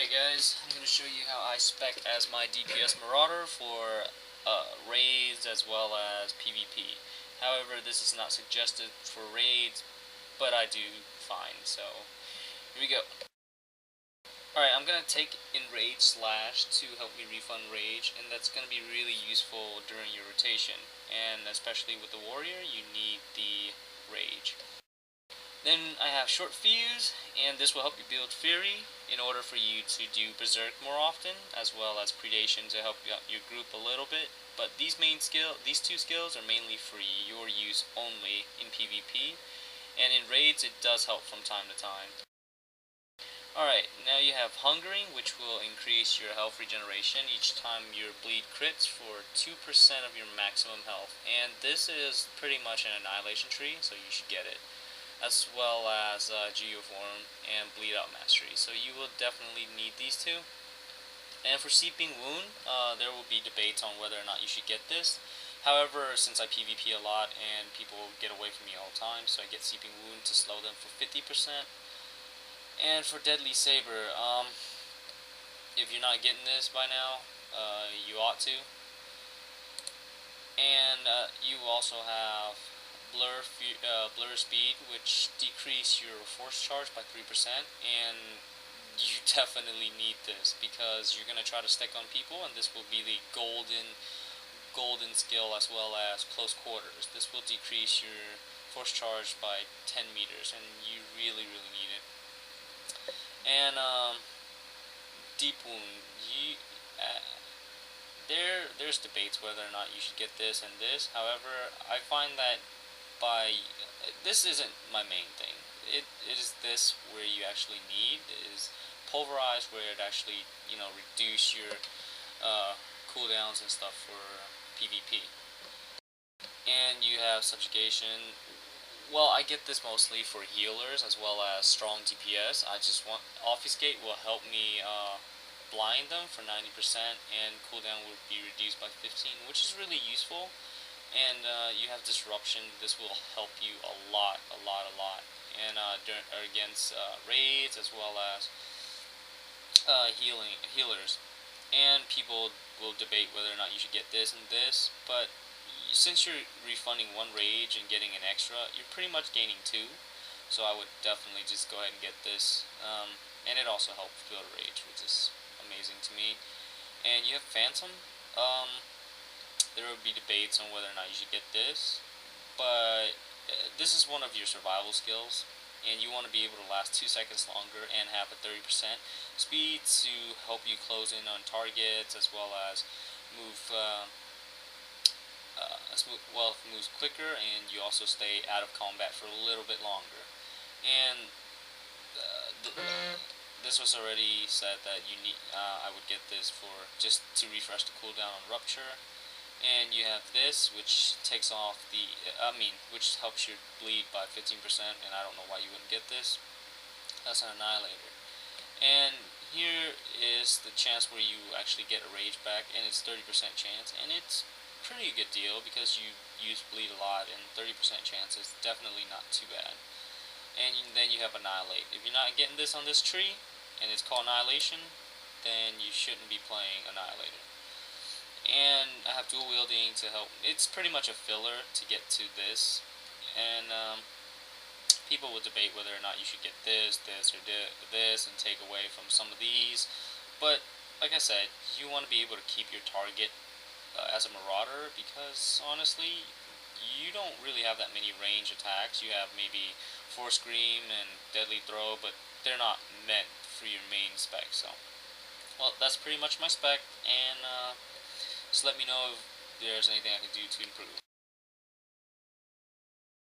Alright guys, I'm going to show you how I spec as my DPS Marauder for raids as well as PvP. However, this is not suggested for raids, but I do fine, so here we go. Alright, I'm going to take Enrage Slash to help me refund rage, and that's going to be really useful during your rotation, and especially with the warrior, you need the rage. Then I have Short Fuse, and this will help you build Fury in order for you to do Berserk more often, as well as Predation to help your group a little bit. But these two skills are mainly for your use only in PvP, and in raids it does help from time to time. Alright, now you have Hungering, which will increase your health regeneration each time your bleed crits for 2% of your maximum health. And this is pretty much an annihilation tree, so you should get it. As well as Geoform and Bleed Out Mastery. So you will definitely need these two. And for Seeping Wound, there will be debates on whether or not you should get this. However, since I PvP a lot and people get away from me all the time, so I get Seeping Wound to slow them for 50%. And for Deadly Saber, if you're not getting this by now, you ought to. And you also have Blur Speed, which decrease your force charge by 3%, and you definitely need this because you're going to try to stick on people, and this will be the golden skill as well as close quarters. This will decrease your force charge by 10 meters, and you really need it. And Deep Wound, there's debates whether or not you should get this and this. However, I find that this isn't my main thing. It is this where you actually need is Pulverize, where it actually reduce your cooldowns and stuff for PvP. And you have Subjugation. Well, I get this mostly for healers as well as strong DPS. I just want Obfuscate will help me blind them for 90%, and cooldown will be reduced by 15, which is really useful. And you have Disruption. This will help you a lot. And against raids as well as healers. And people will debate whether or not you should get this and this, but since you're refunding one rage and getting an extra, you're pretty much gaining two. So I would definitely just go ahead and get this. And it also helps build a rage, which is amazing to me. And you have Phantom. There will be debates on whether or not you should get this, but this is one of your survival skills, and you want to be able to last 2 seconds longer and have a 30% speed to help you close in on targets, as well as move moves quicker, and you also stay out of combat for a little bit longer. And this was already said that you need. I would get this for just to refresh the cooldown on Rupture. And you have this, which takes off which helps your bleed by 15%, and I don't know why you wouldn't get this. That's an Annihilator. And here is the chance where you actually get a rage back, and it's 30% chance, and it's pretty good deal because you use bleed a lot, and 30% chance is definitely not too bad. And then you have Annihilate. If you're not getting this on this tree, and it's called Annihilation, then you shouldn't be playing Annihilator. And I have dual wielding to help. It's pretty much a filler to get to this, and people will debate whether or not you should get this, or this, and take away from some of these. But like I said, you want to be able to keep your target as a Marauder, because honestly, you don't really have that many range attacks. You have maybe Force Scream and Deadly Throw, but they're not meant for your main spec. So, well, that's pretty much my spec, and just let me know if there's anything I can do to improve.